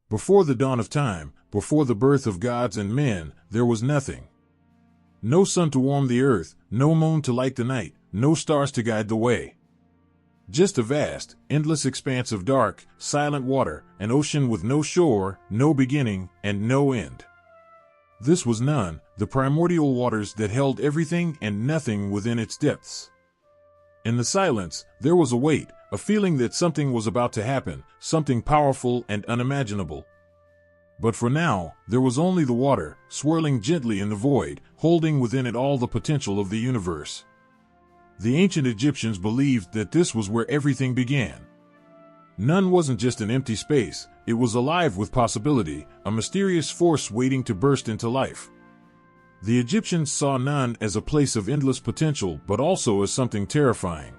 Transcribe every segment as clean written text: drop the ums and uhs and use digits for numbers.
Before the dawn of time, before the birth of gods and men, there was nothing. No sun to warm the earth, no moon to light the night, no stars to guide the way. Just a vast, endless expanse of dark, silent water, an ocean with no shore, no beginning, and no end. This was none, the primordial waters that held everything and nothing within its depths. In the silence, there was a weight, a feeling that something was about to happen, something powerful and unimaginable. But for now, there was only the water, swirling gently in the void, holding within it all the potential of the universe. The ancient Egyptians believed that this was where everything began. None wasn't just an empty space, it was alive with possibility, a mysterious force waiting to burst into life. The Egyptians saw none as a place of endless potential, but also as something terrifying.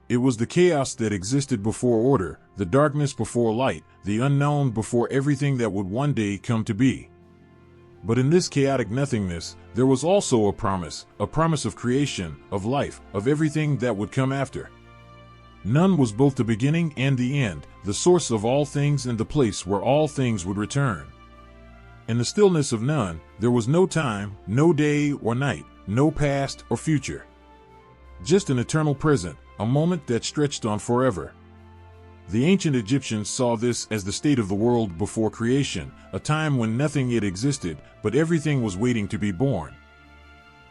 It was the chaos that existed before order, the darkness before light, the unknown before everything that would one day come to be. But in this chaotic nothingness, there was also a promise of creation, of life, of everything that would come after. None was both the beginning and the end, the source of all things and the place where all things would return. In the stillness of none, there was no time, no day or night, no past or future. Just an eternal present, a moment that stretched on forever. The ancient Egyptians saw this as the state of the world before creation, a time when nothing yet existed, but everything was waiting to be born.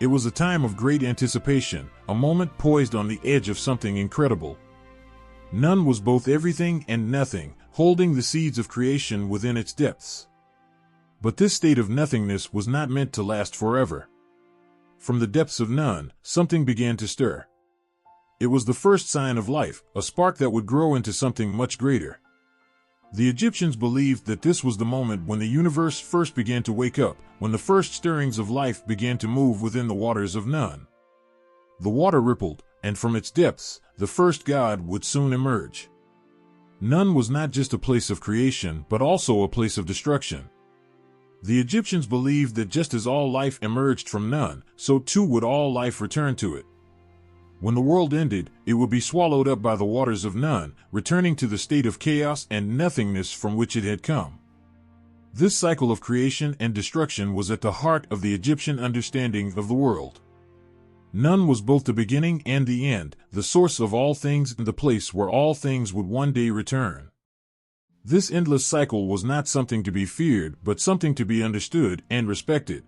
It was a time of great anticipation, a moment poised on the edge of something incredible. None was both everything and nothing, holding the seeds of creation within its depths. But this state of nothingness was not meant to last forever. From the depths of none, something began to stir. It was the first sign of life, a spark that would grow into something much greater. The Egyptians believed that this was the moment when the universe first began to wake up, when the first stirrings of life began to move within the waters of none. The water rippled, and from its depths, the first god would soon emerge. None was not just a place of creation, but also a place of destruction. The Egyptians believed that just as all life emerged from none, so too would all life return to it. When the world ended, it would be swallowed up by the waters of none, returning to the state of chaos and nothingness from which it had come. This cycle of creation and destruction was at the heart of the Egyptian understanding of the world. None was both the beginning and the end, the source of all things and the place where all things would one day return. This endless cycle was not something to be feared, but something to be understood and respected.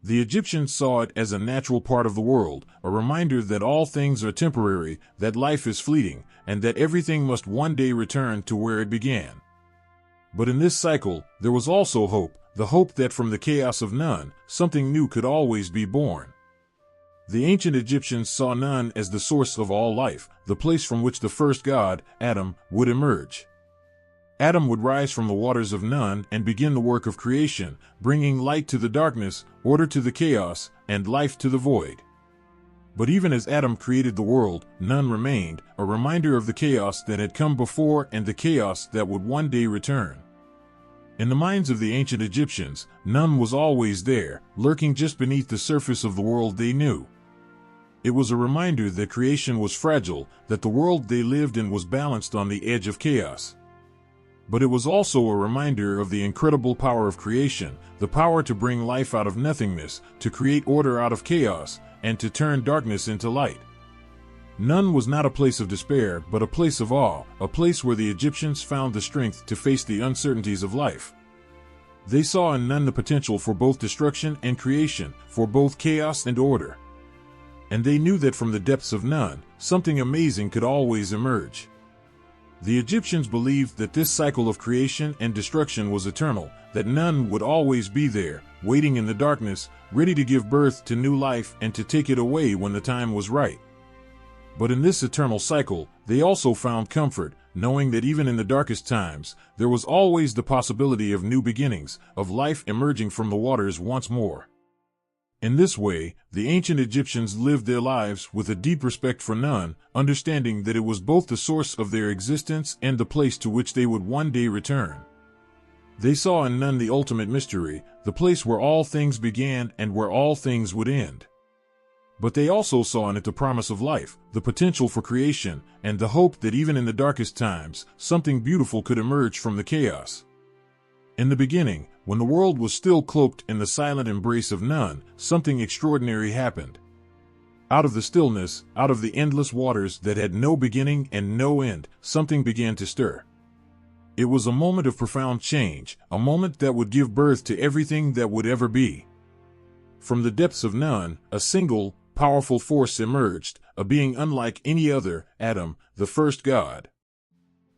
The Egyptians saw it as a natural part of the world, a reminder that all things are temporary, that life is fleeting, and that everything must one day return to where it began. But in this cycle, there was also hope, the hope that from the chaos of none, something new could always be born. The ancient Egyptians saw none as the source of all life, the place from which the first god, Atum, would emerge. Atum would rise from the waters of none and begin the work of creation, bringing light to the darkness, order to the chaos, and life to the void. But even as Atum created the world, none remained, a reminder of the chaos that had come before and the chaos that would one day return. In the minds of the ancient Egyptians, none was always there, lurking just beneath the surface of the world they knew. It was a reminder that creation was fragile, that the world they lived in was balanced on the edge of chaos. But it was also a reminder of the incredible power of creation, the power to bring life out of nothingness, to create order out of chaos, and to turn darkness into light. None was not a place of despair, but a place of awe, a place where the Egyptians found the strength to face the uncertainties of life. They saw in none the potential for both destruction and creation, for both chaos and order. And they knew that from the depths of none, something amazing could always emerge. The Egyptians believed that this cycle of creation and destruction was eternal, that none would always be there, waiting in the darkness, ready to give birth to new life and to take it away when the time was right. But in this eternal cycle, they also found comfort, knowing that even in the darkest times, there was always the possibility of new beginnings, of life emerging from the waters once more. In this way, the ancient Egyptians lived their lives with a deep respect for none, understanding that it was both the source of their existence and the place to which they would one day return. They saw in none the ultimate mystery, the place where all things began and where all things would end. But they also saw in it the promise of life, the potential for creation, and the hope that even in the darkest times, something beautiful could emerge from the chaos. In the beginning, when the world was still cloaked in the silent embrace of none, something extraordinary happened. Out of the stillness, out of the endless waters that had no beginning and no end, something began to stir. It was a moment of profound change, a moment that would give birth to everything that would ever be. From the depths of none, a single, powerful force emerged, a being unlike any other, Atum, the first god.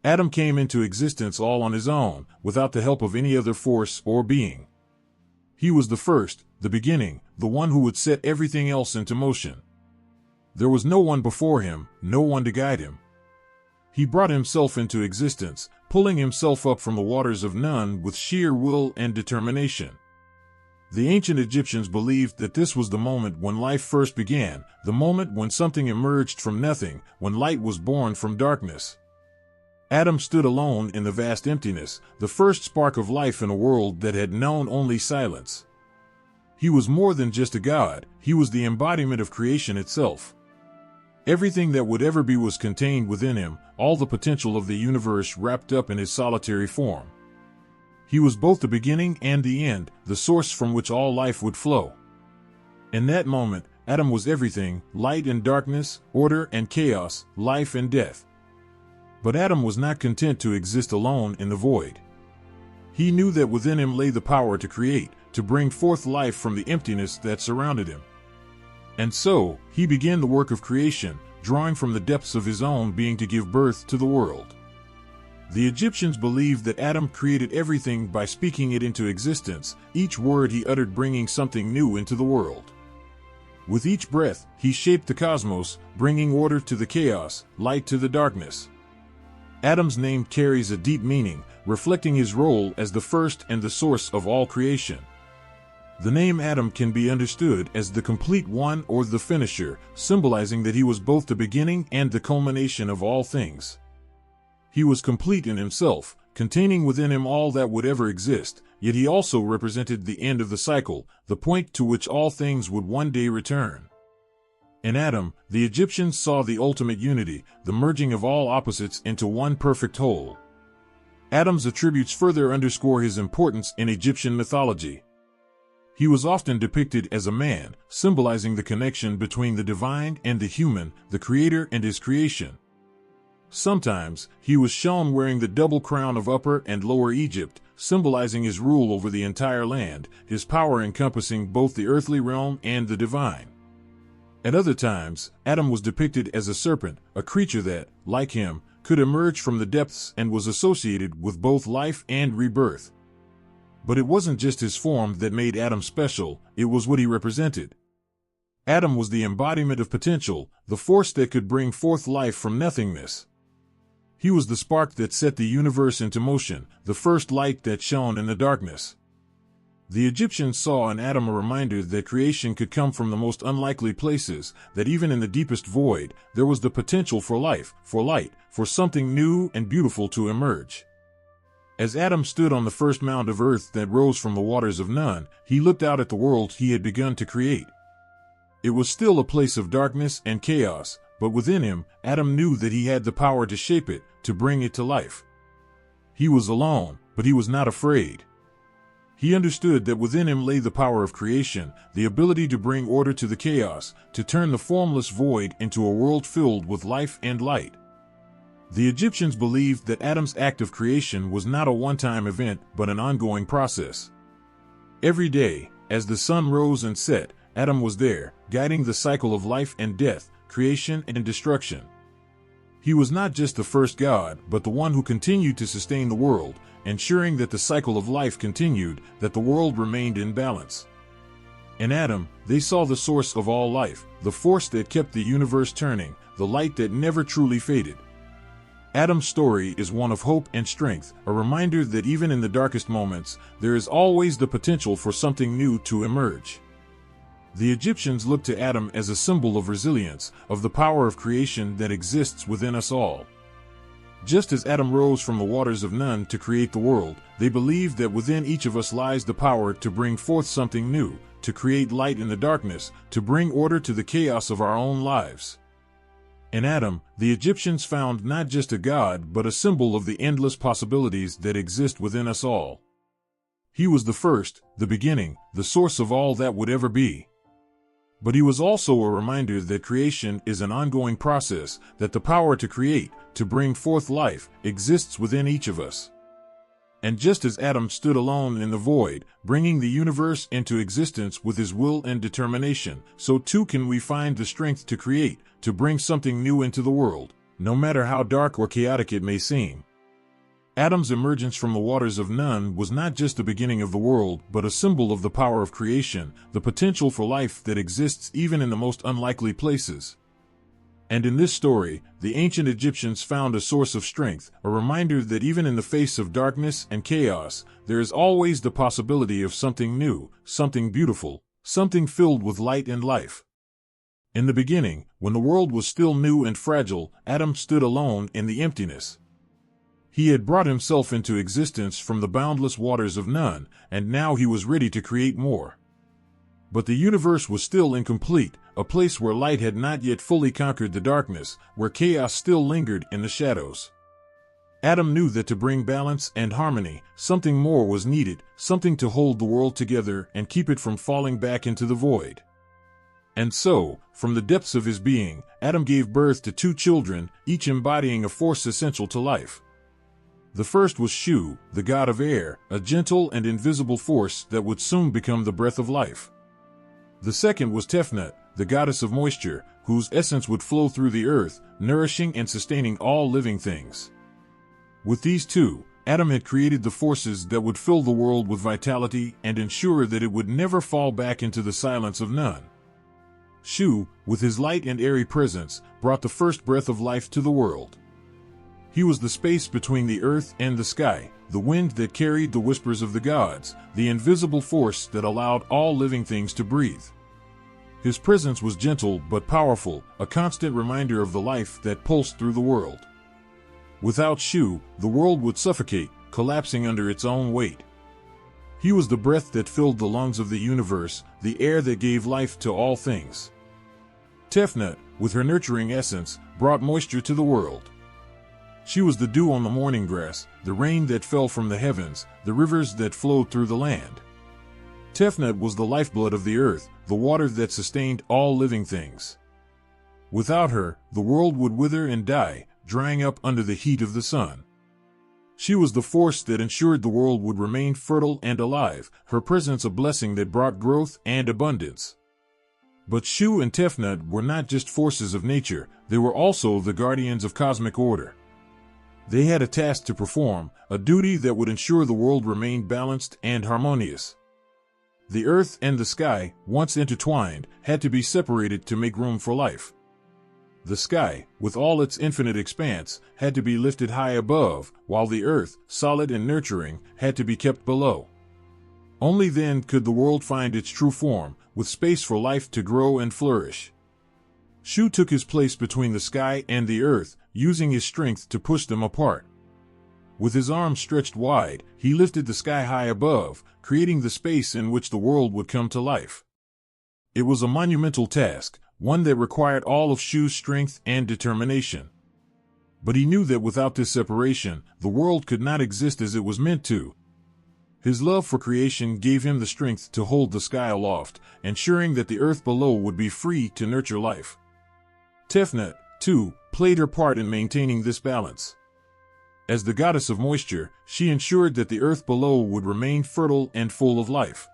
Atum came into existence all on his own, without the help of any other force or being. He was the first, the beginning, the one who would set everything else into motion. There was no one before him, no one to guide him. He brought himself into existence, pulling himself up from the waters of none with sheer will and determination. The ancient Egyptians believed that this was the moment when life first began, the moment when something emerged from nothing, when light was born from darkness. Atum stood alone in the vast emptiness, the first spark of life in a world that had known only silence. He was more than just a god, he was the embodiment of creation itself. Everything that would ever be was contained within him, all the potential of the universe wrapped up in his solitary form. He was both the beginning and the end, the source from which all life would flow. In that moment, Atum was everything, light and darkness, order and chaos, life and death. But Atum was not content to exist alone in the void. He knew that within him lay the power to create, to bring forth life from the emptiness that surrounded him. And so, he began the work of creation, drawing from the depths of his own being to give birth to the world. The Egyptians believed that Atum created everything by speaking it into existence, each word he uttered bringing something new into the world. With each breath, he shaped the cosmos, bringing order to the chaos, light to the darkness. Atum's name carries a deep meaning, reflecting his role as the first and the source of all creation. The name Atum can be understood as the complete one or the finisher, symbolizing that he was both the beginning and the culmination of all things. He was complete in himself, containing within him all that would ever exist, yet he also represented the end of the cycle, the point to which all things would one day return. In Atum, the Egyptians saw the ultimate unity, the merging of all opposites into one perfect whole. Atum's attributes further underscore his importance in Egyptian mythology. He was often depicted as a man, symbolizing the connection between the divine and the human, the creator and his creation. Sometimes, he was shown wearing the double crown of Upper and Lower Egypt, symbolizing his rule over the entire land, his power encompassing both the earthly realm and the divine. At other times, Atum was depicted as a serpent, a creature that, like him, could emerge from the depths and was associated with both life and rebirth. But it wasn't just his form that made Atum special, it was what he represented. Atum was the embodiment of potential, the force that could bring forth life from nothingness. He was the spark that set the universe into motion, the first light that shone in the darkness. The Egyptians saw in Atum a reminder that creation could come from the most unlikely places, that even in the deepest void, there was the potential for life, for light, for something new and beautiful to emerge. As Atum stood on the first mound of earth that rose from the waters of none, he looked out at the world he had begun to create. It was still a place of darkness and chaos, but within him, Atum knew that he had the power to shape it, to bring it to life. He was alone, but he was not afraid. He understood that within him lay the power of creation, the ability to bring order to the chaos, to turn the formless void into a world filled with life and light. The Egyptians believed that Atum's act of creation was not a one-time event, but an ongoing process. Every day, as the sun rose and set, Atum was there, guiding the cycle of life and death, creation and destruction. He was not just the first god, but the one who continued to sustain the world, ensuring that the cycle of life continued, that the world remained in balance. In Atum, they saw the source of all life, the force that kept the universe turning, the light that never truly faded. Atum's story is one of hope and strength, a reminder that even in the darkest moments, there is always the potential for something new to emerge. The Egyptians looked to Atum as a symbol of resilience, of the power of creation that exists within us all. Just as Atum rose from the waters of none to create the world, they believed that within each of us lies the power to bring forth something new, to create light in the darkness, to bring order to the chaos of our own lives. In Atum, the Egyptians found not just a god but a symbol of the endless possibilities that exist within us all. He was the first, the beginning, the source of all that would ever be. But he was also a reminder that creation is an ongoing process, that the power to create, to bring forth life, exists within each of us. And just as Atum stood alone in the void, bringing the universe into existence with his will and determination, so too can we find the strength to create, to bring something new into the world, no matter how dark or chaotic it may seem. Atum's emergence from the waters of none was not just the beginning of the world, but a symbol of the power of creation, the potential for life that exists even in the most unlikely places. And in this story, the ancient Egyptians found a source of strength, a reminder that even in the face of darkness and chaos, there is always the possibility of something new, something beautiful, something filled with light and life. In the beginning, when the world was still new and fragile, Atum stood alone in the emptiness. He had brought himself into existence from the boundless waters of none, and now he was ready to create more. But the universe was still incomplete, a place where light had not yet fully conquered the darkness, where chaos still lingered in the shadows. Atum knew that to bring balance and harmony, something more was needed, something to hold the world together and keep it from falling back into the void. And so, from the depths of his being, Atum gave birth to 2 children, each embodying a force essential to life. The first was Shu, the god of air, a gentle and invisible force that would soon become the breath of life. The second was Tefnut, the goddess of moisture, whose essence would flow through the earth, nourishing and sustaining all living things. With these 2, Atum had created the forces that would fill the world with vitality and ensure that it would never fall back into the silence of none. Shu, with his light and airy presence, brought the first breath of life to the world. He was the space between the earth and the sky, the wind that carried the whispers of the gods, the invisible force that allowed all living things to breathe. His presence was gentle but powerful, a constant reminder of the life that pulsed through the world. Without Shu, the world would suffocate, collapsing under its own weight. He was the breath that filled the lungs of the universe, the air that gave life to all things. Tefnut, with her nurturing essence, brought moisture to the world. She was the dew on the morning grass, the rain that fell from the heavens, the rivers that flowed through the land. Tefnut was the lifeblood of the earth, the water that sustained all living things. Without her, the world would wither and die, drying up under the heat of the sun. She was the force that ensured the world would remain fertile and alive, her presence a blessing that brought growth and abundance. But Shu and Tefnut were not just forces of nature, they were also the guardians of cosmic order. They had a task to perform, a duty that would ensure the world remained balanced and harmonious. The earth and the sky, once intertwined, had to be separated to make room for life. The sky, with all its infinite expanse, had to be lifted high above, while the earth, solid and nurturing, had to be kept below. Only then could the world find its true form, with space for life to grow and flourish. Shu took his place between the sky and the earth, using his strength to push them apart. With his arms stretched wide, he lifted the sky high above, creating the space in which the world would come to life. It was a monumental task, one that required all of Shu's strength and determination. But he knew that without this separation, the world could not exist as it was meant to. His love for creation gave him the strength to hold the sky aloft, ensuring that the earth below would be free to nurture life. Tefnut, too, played her part in maintaining this balance. As the goddess of moisture, she ensured that the earth below would remain fertile and full of life.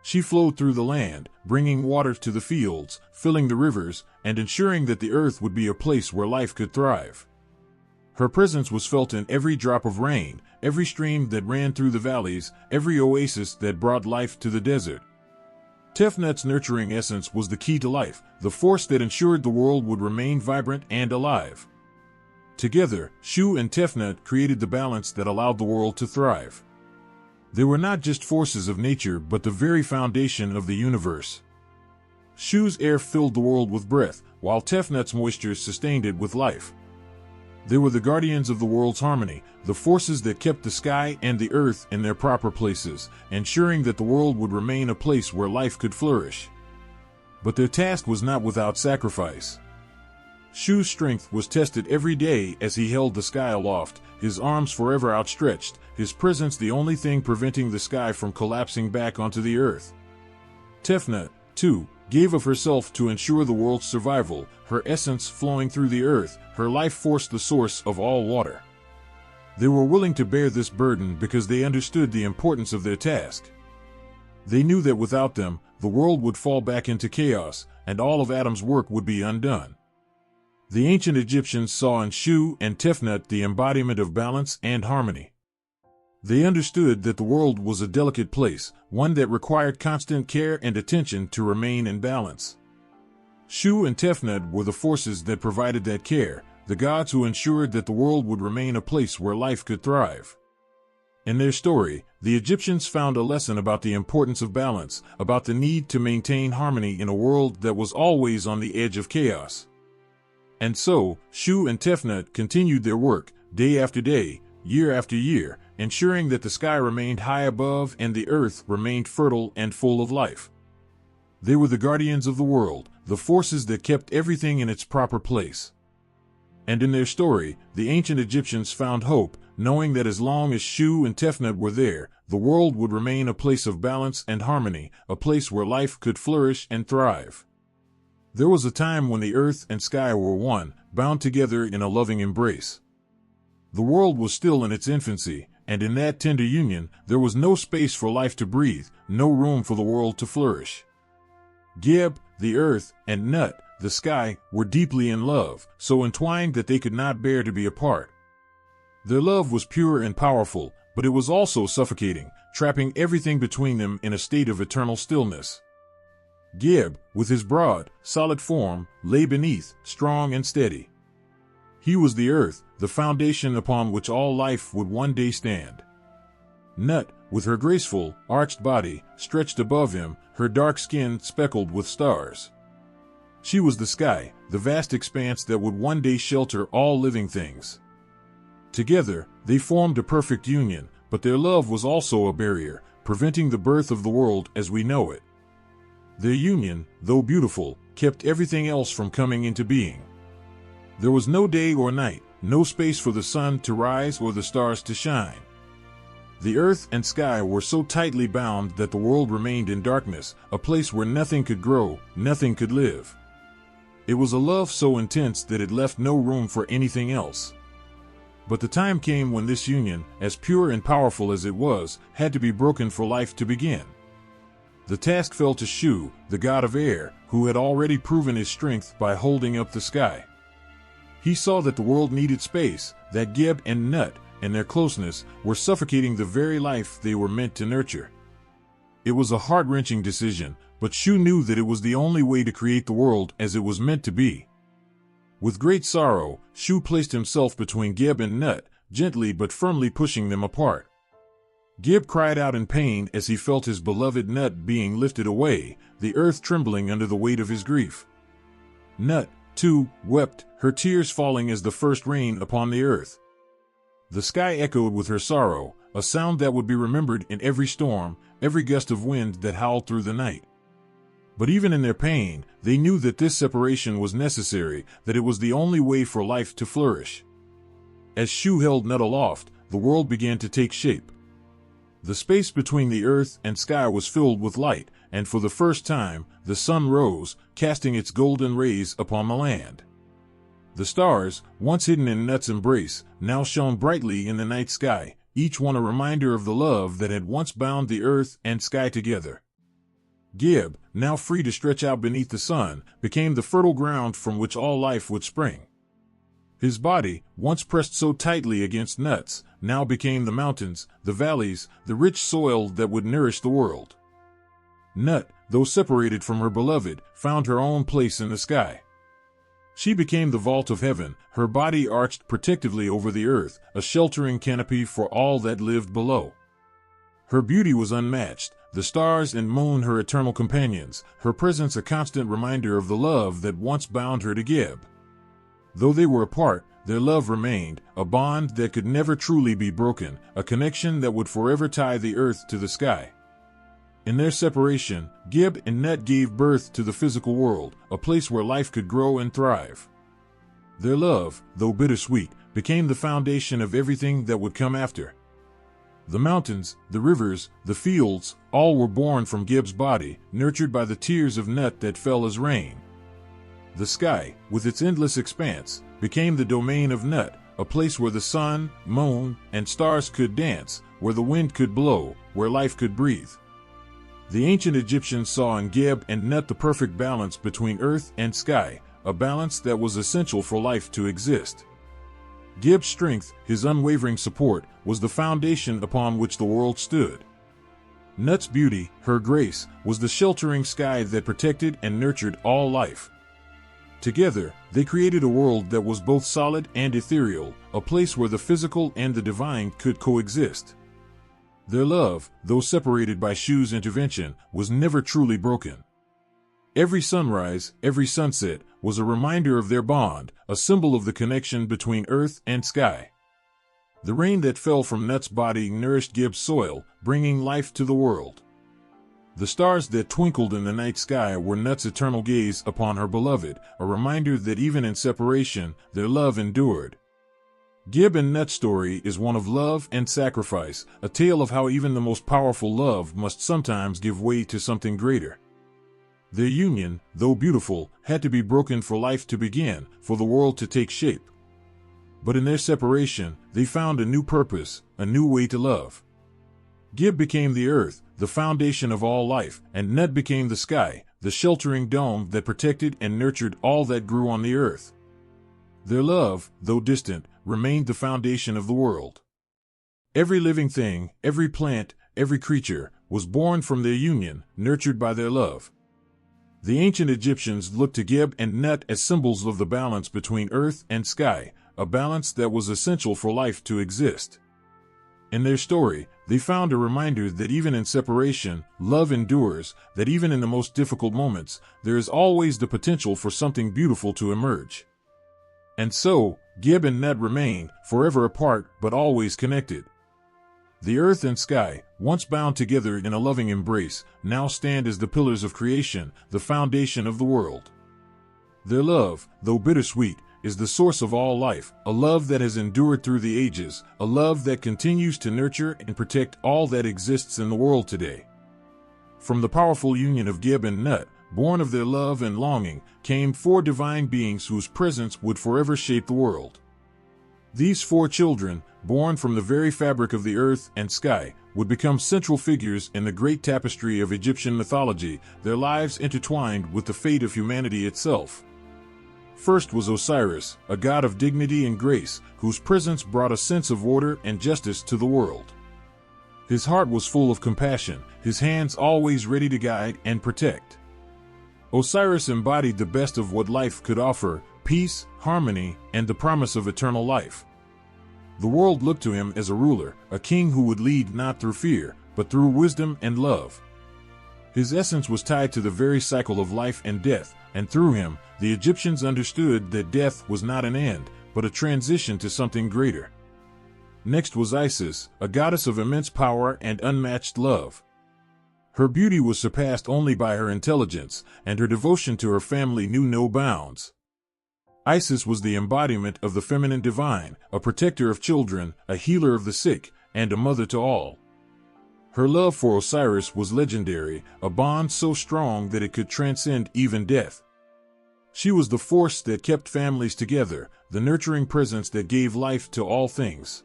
She flowed through the land, bringing water to the fields, filling the rivers, and ensuring that the earth would be a place where life could thrive. Her presence was felt in every drop of rain, every stream that ran through the valleys, every oasis that brought life to the desert. Tefnut's nurturing essence was the key to life, the force that ensured the world would remain vibrant and alive. Together, Shu and Tefnut created the balance that allowed the world to thrive. They were not just forces of nature but the very foundation of the universe. Shu's air filled the world with breath, while Tefnut's moisture sustained it with life. They were the guardians of the world's harmony, the forces that kept the sky and the earth in their proper places, ensuring that the world would remain a place where life could flourish. But their task was not without sacrifice. Shu's strength was tested every day as he held the sky aloft, his arms forever outstretched, his presence the only thing preventing the sky from collapsing back onto the earth. Tefnut, too, gave of herself to ensure the world's survival, her essence flowing through the earth, her life force the source of all water. They were willing to bear this burden because they understood the importance of their task. They knew that without them, the world would fall back into chaos, and all of Atum's work would be undone. The ancient Egyptians saw in Shu and Tefnut the embodiment of balance and harmony. They understood that the world was a delicate place, one that required constant care and attention to remain in balance. Shu and Tefnut were the forces that provided that care, the gods who ensured that the world would remain a place where life could thrive. In their story, the Egyptians found a lesson about the importance of balance, about the need to maintain harmony in a world that was always on the edge of chaos. And so, Shu and Tefnut continued their work, day after day, year after year, ensuring that the sky remained high above and the earth remained fertile and full of life. They were the guardians of the world, the forces that kept everything in its proper place. And in their story, the ancient Egyptians found hope, knowing that as long as Shu and Tefnut were there, the world would remain a place of balance and harmony, a place where life could flourish and thrive. There was a time when the earth and sky were one, bound together in a loving embrace. The world was still in its infancy, and in that tender union, there was no space for life to breathe, no room for the world to flourish. Geb, the earth, and Nut, the sky, were deeply in love, so entwined that they could not bear to be apart. Their love was pure and powerful, but it was also suffocating, trapping everything between them in a state of eternal stillness. Geb, with his broad, solid form, lay beneath, strong and steady. He was the earth, the foundation upon which all life would one day stand. Nut, with her graceful, arched body, stretched above him, her dark skin speckled with stars. She was the sky, the vast expanse that would one day shelter all living things. Together, they formed a perfect union, but their love was also a barrier, preventing the birth of the world as we know it. Their union, though beautiful, kept everything else from coming into being. There was no day or night, no space for the sun to rise or the stars to shine. The earth and sky were so tightly bound that the world remained in darkness, a place where nothing could grow, nothing could live. It was a love so intense that it left no room for anything else. But the time came when this union, as pure and powerful as it was, had to be broken for life to begin. The task fell to Shu, the god of air, who had already proven his strength by holding up the sky. He saw that the world needed space, that Geb and Nut, and their closeness, were suffocating the very life they were meant to nurture. It was a heart-wrenching decision, but Shu knew that it was the only way to create the world as it was meant to be. With great sorrow, Shu placed himself between Geb and Nut, gently but firmly pushing them apart. Geb cried out in pain as he felt his beloved Nut being lifted away, the earth trembling under the weight of his grief. Nut, too, wept, her tears falling as the first rain upon the earth. The sky echoed with her sorrow, a sound that would be remembered in every storm, every gust of wind that howled through the night. But even in their pain, they knew that this separation was necessary, that it was the only way for life to flourish. As Shu held Nut aloft, the world began to take shape. The space between the earth and sky was filled with light, and for the first time, the sun rose, casting its golden rays upon the land. The stars, once hidden in Nut's embrace, now shone brightly in the night sky, each one a reminder of the love that had once bound the earth and sky together. Geb, now free to stretch out beneath the sun, became the fertile ground from which all life would spring. His body, once pressed so tightly against Nut's, now became the mountains, the valleys, the rich soil that would nourish the world. Nut, though separated from her beloved, found her own place in the sky. She became the vault of heaven, her body arched protectively over the earth, a sheltering canopy for all that lived below. Her beauty was unmatched, the stars and moon her eternal companions, her presence a constant reminder of the love that once bound her to Geb. Though they were apart, their love remained, a bond that could never truly be broken, a connection that would forever tie the earth to the sky. In their separation, Geb and Nut gave birth to the physical world, a place where life could grow and thrive. Their love, though bittersweet, became the foundation of everything that would come after. The mountains, the rivers, the fields, all were born from Gib's body, nurtured by the tears of Nut that fell as rain. The sky, with its endless expanse, became the domain of Nut, a place where the sun, moon, and stars could dance, where the wind could blow, where life could breathe. The ancient Egyptians saw in Gib and Nut the perfect balance between earth and sky, a balance that was essential for life to exist. Gib's strength, his unwavering support, was the foundation upon which the world stood. Nut's beauty, her grace, was the sheltering sky that protected and nurtured all life. Together, they created a world that was both solid and ethereal, a place where the physical and the divine could coexist. Their love, though separated by Shu's intervention, was never truly broken. Every sunrise, every sunset, was a reminder of their bond, a symbol of the connection between earth and sky. The rain that fell from Nut's body nourished Gib's soil, bringing life to the world. The stars that twinkled in the night sky were Nut's eternal gaze upon her beloved, a reminder that even in separation, their love endured. Gib and Nut's story is one of love and sacrifice, a tale of how even the most powerful love must sometimes give way to something greater. Their union, though beautiful, had to be broken for life to begin, for the world to take shape. But in their separation, they found a new purpose, a new way to love. Gib became the earth, the foundation of all life, and Nut became the sky, the sheltering dome that protected and nurtured all that grew on the earth. Their love, though distant, remained the foundation of the world. Every living thing, every plant, every creature, was born from their union, nurtured by their love. The ancient Egyptians looked to Gib and Nut as symbols of the balance between earth and sky, a balance that was essential for life to exist. In their story, they found a reminder that even in separation, love endures, that even in the most difficult moments, there is always the potential for something beautiful to emerge. And so, Gib and Nut remain, forever apart but always connected. The earth and sky, once bound together in a loving embrace, now stand as the pillars of creation, the foundation of the world. Their love, though bittersweet, is the source of all life, a love that has endured through the ages, a love that continues to nurture and protect all that exists in the world today. From the powerful union of Gib and Nut, born of their love and longing, came 4 divine beings whose presence would forever shape the world. These 4 children, born from the very fabric of the earth and sky, would become central figures in the great tapestry of Egyptian mythology, their lives intertwined with the fate of humanity itself. First was Osiris, a god of dignity and grace, whose presence brought a sense of order and justice to the world. His heart was full of compassion, his hands always ready to guide and protect. Osiris embodied the best of what life could offer: peace, harmony, and the promise of eternal life. The world looked to him as a ruler, a king who would lead not through fear, but through wisdom and love. His essence was tied to the very cycle of life and death, and through him, the Egyptians understood that death was not an end, but a transition to something greater. Next was Isis, a goddess of immense power and unmatched love. Her beauty was surpassed only by her intelligence, and her devotion to her family knew no bounds. Isis was the embodiment of the feminine divine, a protector of children, a healer of the sick, and a mother to all. Her love for Osiris was legendary, a bond so strong that it could transcend even death. She was the force that kept families together, the nurturing presence that gave life to all things.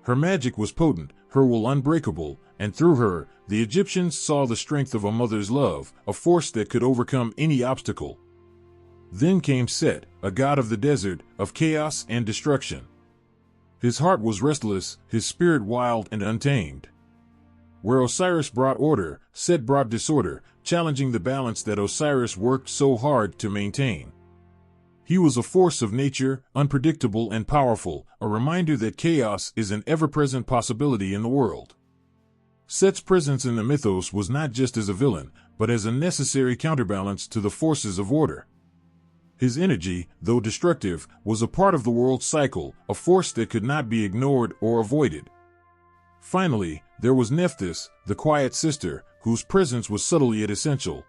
Her magic was potent, her will unbreakable, and through her, the Egyptians saw the strength of a mother's love, a force that could overcome any obstacle. Then came Set, a god of the desert, of chaos and destruction. His heart was restless, his spirit wild and untamed. Where Osiris brought order, Set brought disorder, challenging the balance that Osiris worked so hard to maintain. He was a force of nature, unpredictable and powerful, a reminder that chaos is an ever-present possibility in the world. Set's presence in the mythos was not just as a villain, but as a necessary counterbalance to the forces of order. His energy, though destructive, was a part of the world's cycle, a force that could not be ignored or avoided. Finally, there was Nephthys, the quiet sister, whose presence was subtle yet essential.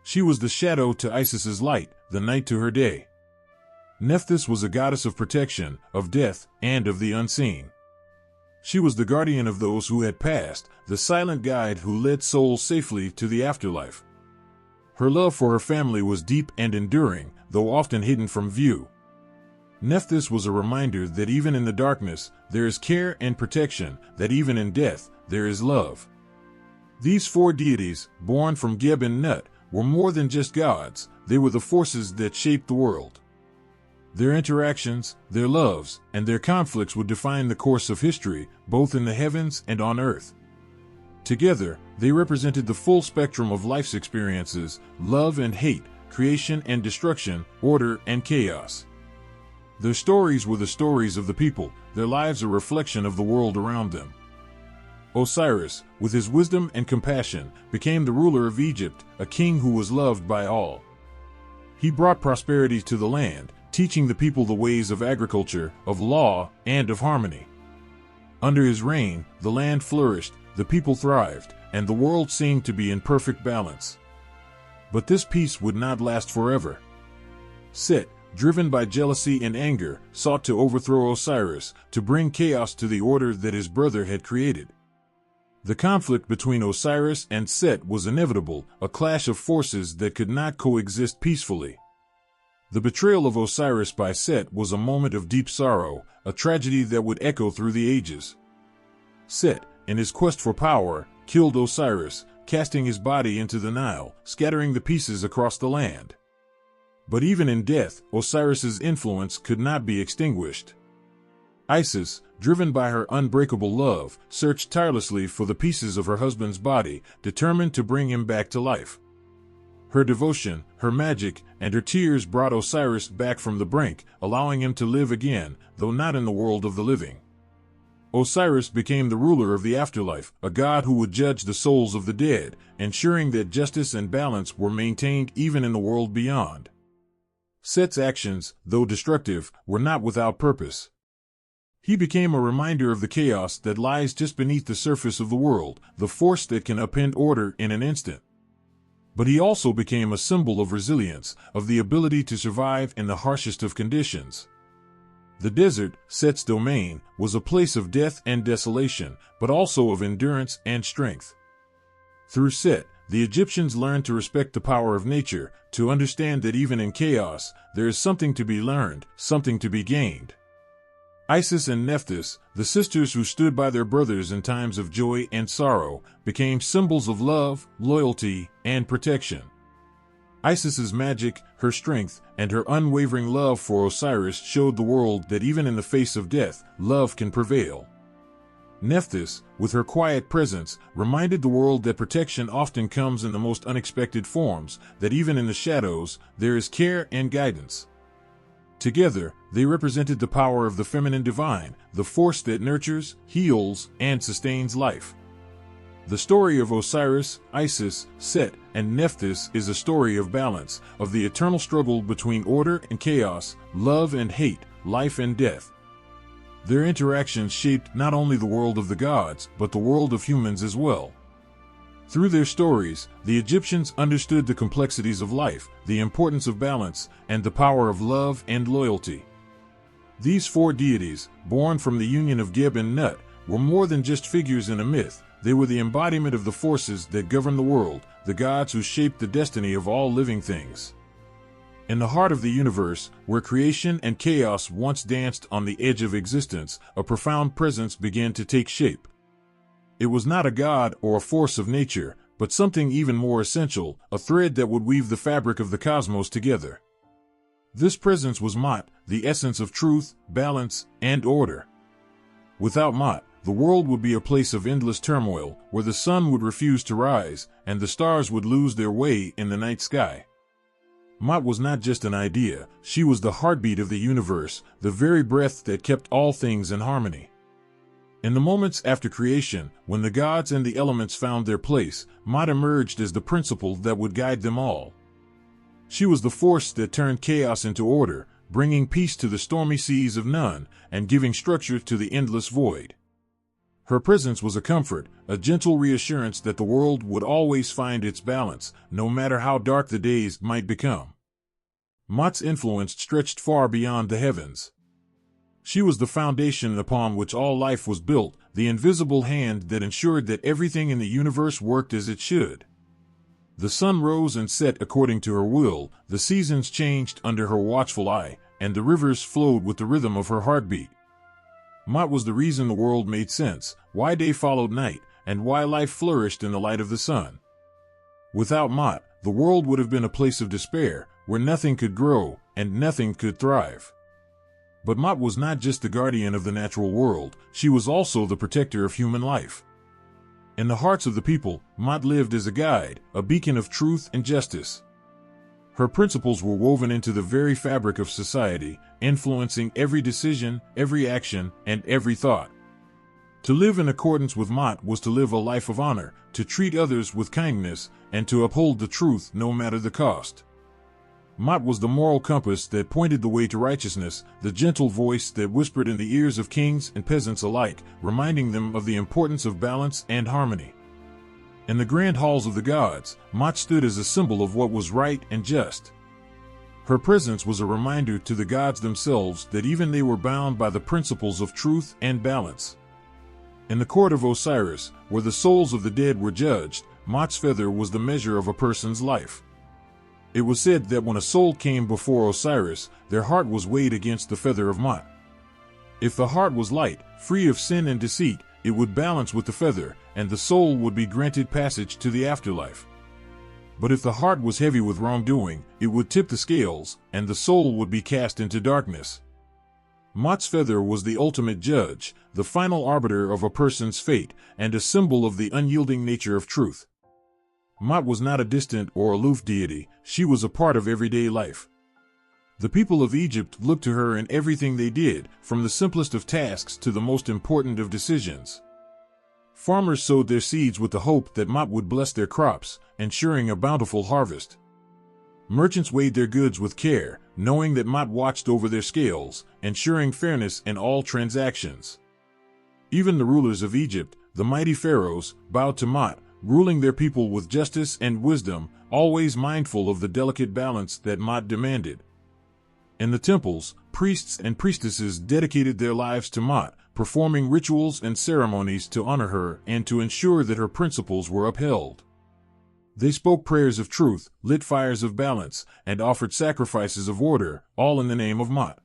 She was the shadow to Isis's light, the night to her day. Nephthys was a goddess of protection, of death, and of the unseen. She was the guardian of those who had passed, the silent guide who led souls safely to the afterlife. Her love for her family was deep and enduring, though often hidden from view. Nephthys was a reminder that even in the darkness, there is care and protection, that even in death, there is love. These four deities, born from Geb and Nut, were more than just gods, they were the forces that shaped the world. Their interactions, their loves, and their conflicts would define the course of history, both in the heavens and on earth. Together, they represented the full spectrum of life's experiences, love and hate, creation and destruction, order and chaos. Their stories were the stories of the people, their lives a reflection of the world around them. Osiris, with his wisdom and compassion, became the ruler of Egypt, a king who was loved by all. He brought prosperity to the land, teaching the people the ways of agriculture, of law, and of harmony. Under his reign, the land flourished, the people thrived, and the world seemed to be in perfect balance. But this peace would not last forever. Set, driven by jealousy and anger, sought to overthrow Osiris, to bring chaos to the order that his brother had created. The conflict between Osiris and Set was inevitable, a clash of forces that could not coexist peacefully. The betrayal of Osiris by Set was a moment of deep sorrow, a tragedy that would echo through the ages. Set, in his quest for power, killed Osiris, casting his body into the Nile, scattering the pieces across the land. But even in death, Osiris's influence could not be extinguished. Isis, driven by her unbreakable love, searched tirelessly for the pieces of her husband's body, determined to bring him back to life. Her devotion, her magic, and her tears brought Osiris back from the brink, allowing him to live again, though not in the world of the living. Osiris became the ruler of the afterlife, a god who would judge the souls of the dead, ensuring that justice and balance were maintained even in the world beyond. Set's actions, though destructive, were not without purpose. He became a reminder of the chaos that lies just beneath the surface of the world, the force that can upend order in an instant. But he also became a symbol of resilience, of the ability to survive in the harshest of conditions. The desert, Set's domain, was a place of death and desolation, but also of endurance and strength. Through Set, the Egyptians learned to respect the power of nature, to understand that even in chaos, there is something to be learned, something to be gained. Isis and Nephthys, the sisters who stood by their brothers in times of joy and sorrow, became symbols of love, loyalty, and protection. Isis's magic, her strength, and her unwavering love for Osiris showed the world that even in the face of death, love can prevail. Nephthys, with her quiet presence, reminded the world that protection often comes in the most unexpected forms, that even in the shadows, there is care and guidance. Together, they represented the power of the feminine divine, the force that nurtures, heals, and sustains life. The story of Osiris, Isis, Set, and Nephthys is a story of balance, of the eternal struggle between order and chaos, love and hate, life and death. Their interactions shaped not only the world of the gods, but the world of humans as well. Through their stories, the Egyptians understood the complexities of life, the importance of balance, and the power of love and loyalty. These four deities, born from the union of Geb and Nut, were more than just figures in a myth. They were the embodiment of the forces that govern the world, the gods who shaped the destiny of all living things. In the heart of the universe, where creation and chaos once danced on the edge of existence, a profound presence began to take shape. It was not a god or a force of nature, but something even more essential, a thread that would weave the fabric of the cosmos together. This presence was Ma'at, the essence of truth, balance, and order. Without Ma'at, the world would be a place of endless turmoil, where the sun would refuse to rise, and the stars would lose their way in the night sky. Ma'at was not just an idea, she was the heartbeat of the universe, the very breath that kept all things in harmony. In the moments after creation, when the gods and the elements found their place, Ma'at emerged as the principle that would guide them all. She was the force that turned chaos into order, bringing peace to the stormy seas of none, and giving structure to the endless void. Her presence was a comfort, a gentle reassurance that the world would always find its balance, no matter how dark the days might become. Ma'at's influence stretched far beyond the heavens. She was the foundation upon which all life was built, the invisible hand that ensured that everything in the universe worked as it should. The sun rose and set according to her will, the seasons changed under her watchful eye, and the rivers flowed with the rhythm of her heartbeat. Ma'at was the reason the world made sense, why day followed night, and why life flourished in the light of the sun. Without Ma'at, the world would have been a place of despair, where nothing could grow and nothing could thrive. But Ma'at was not just the guardian of the natural world, she was also the protector of human life. In the hearts of the people, Ma'at lived as a guide, a beacon of truth and justice. Her principles were woven into the very fabric of society, influencing every decision, every action, and every thought. To live in accordance with Ma'at was to live a life of honor, to treat others with kindness, and to uphold the truth no matter the cost. Ma'at was the moral compass that pointed the way to righteousness, the gentle voice that whispered in the ears of kings and peasants alike, reminding them of the importance of balance and harmony. In the grand halls of the gods, Ma'at stood as a symbol of what was right and just. Her presence was a reminder to the gods themselves that even they were bound by the principles of truth and balance. In the court of Osiris, where the souls of the dead were judged, Ma'at's feather was the measure of a person's life. It was said that when a soul came before Osiris, their heart was weighed against the feather of Ma'at. If the heart was light, free of sin and deceit, it would balance with the feather, and the soul would be granted passage to the afterlife. But if the heart was heavy with wrongdoing, it would tip the scales, and the soul would be cast into darkness. Ma'at's feather was the ultimate judge, the final arbiter of a person's fate, and a symbol of the unyielding nature of truth. Ma'at was not a distant or aloof deity, she was a part of everyday life. The people of Egypt looked to her in everything they did, from the simplest of tasks to the most important of decisions. Farmers sowed their seeds with the hope that Ma'at would bless their crops, ensuring a bountiful harvest. Merchants weighed their goods with care, knowing that Ma'at watched over their scales, ensuring fairness in all transactions. Even the rulers of Egypt, the mighty pharaohs, bowed to Ma'at, ruling their people with justice and wisdom, always mindful of the delicate balance that Ma'at demanded. In the temples, priests and priestesses dedicated their lives to Ma'at, performing rituals and ceremonies to honor her and to ensure that her principles were upheld. They spoke prayers of truth, lit fires of balance, and offered sacrifices of order, all in the name of Ma'at.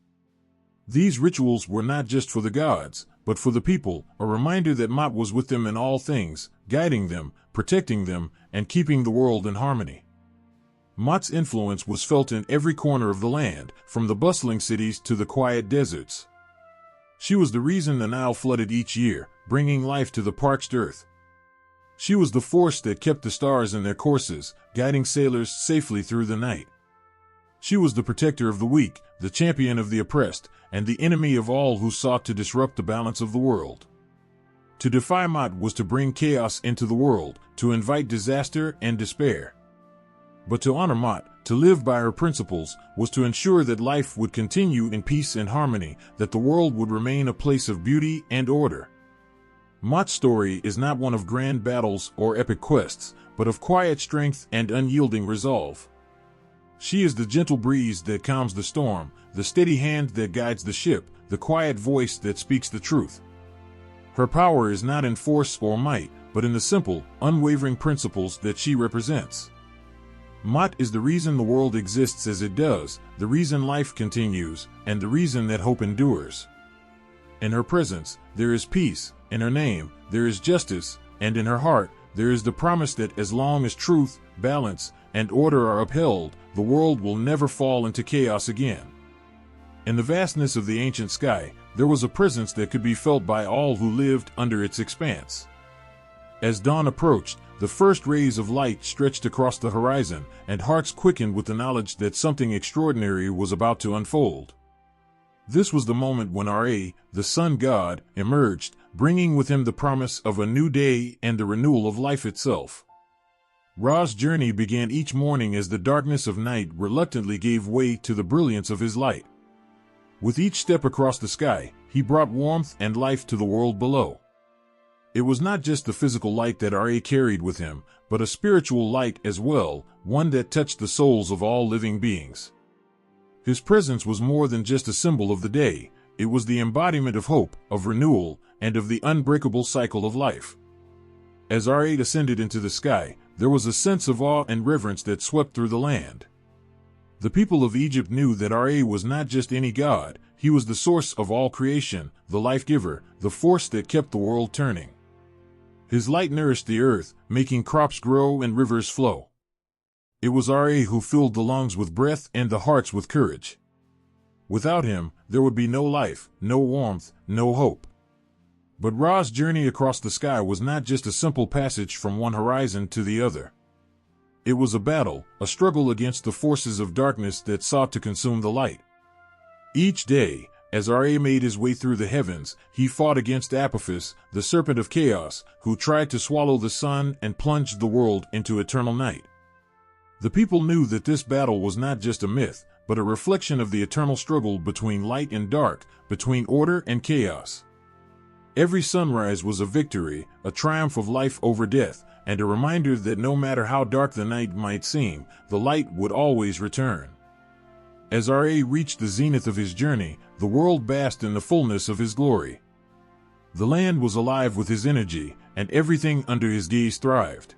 These rituals were not just for the gods, but for the people, a reminder that Ma'at was with them in all things, guiding them, protecting them, and keeping the world in harmony. Ma'at's influence was felt in every corner of the land, from the bustling cities to the quiet deserts. She was the reason the Nile flooded each year, bringing life to the parched earth. She was the force that kept the stars in their courses, guiding sailors safely through the night. She was the protector of the weak, the champion of the oppressed, and the enemy of all who sought to disrupt the balance of the world. To defy Ma'at was to bring chaos into the world, to invite disaster and despair. But to honor Ma'at, to live by her principles, was to ensure that life would continue in peace and harmony, that the world would remain a place of beauty and order. Ma'at's story is not one of grand battles or epic quests, but of quiet strength and unyielding resolve. She is the gentle breeze that calms the storm, the steady hand that guides the ship, the quiet voice that speaks the truth. Her power is not in force or might, but in the simple, unwavering principles that she represents. Ma'at is the reason the world exists as it does, the reason life continues, and the reason that hope endures. In her presence, there is peace, in her name, there is justice, and in her heart, there is the promise that as long as truth, balance, and order are upheld, the world will never fall into chaos again. In the vastness of the ancient sky, there was a presence that could be felt by all who lived under its expanse. As dawn approached, the first rays of light stretched across the horizon, and hearts quickened with the knowledge that something extraordinary was about to unfold. This was the moment when Ra, the sun god, emerged, bringing with him the promise of a new day and the renewal of life itself. Ra's journey began each morning as the darkness of night reluctantly gave way to the brilliance of his light. With each step across the sky, he brought warmth and life to the world below. It was not just the physical light that Ra carried with him, but a spiritual light as well, one that touched the souls of all living beings. His presence was more than just a symbol of the day. It was the embodiment of hope, of renewal, and of the unbreakable cycle of life. As Ra ascended into the sky, there was a sense of awe and reverence that swept through the land. The people of Egypt knew that Ra was not just any god. He was the source of all creation, the life-giver, the force that kept the world turning. His light nourished the earth, making crops grow and rivers flow. It was Ra who filled the lungs with breath and the hearts with courage. Without him, there would be no life, no warmth, no hope. But Ra's journey across the sky was not just a simple passage from one horizon to the other. It was a battle, a struggle against the forces of darkness that sought to consume the light. Each day, as Ra made his way through the heavens, he fought against Apophis, the serpent of chaos, who tried to swallow the sun and plunged the world into eternal night. The people knew that this battle was not just a myth, but a reflection of the eternal struggle between light and dark, between order and chaos. Every sunrise was a victory, a triumph of life over death, and a reminder that no matter how dark the night might seem, the light would always return. As Ra reached the zenith of his journey, the world basked in the fullness of his glory. The land was alive with his energy, and everything under his gaze thrived.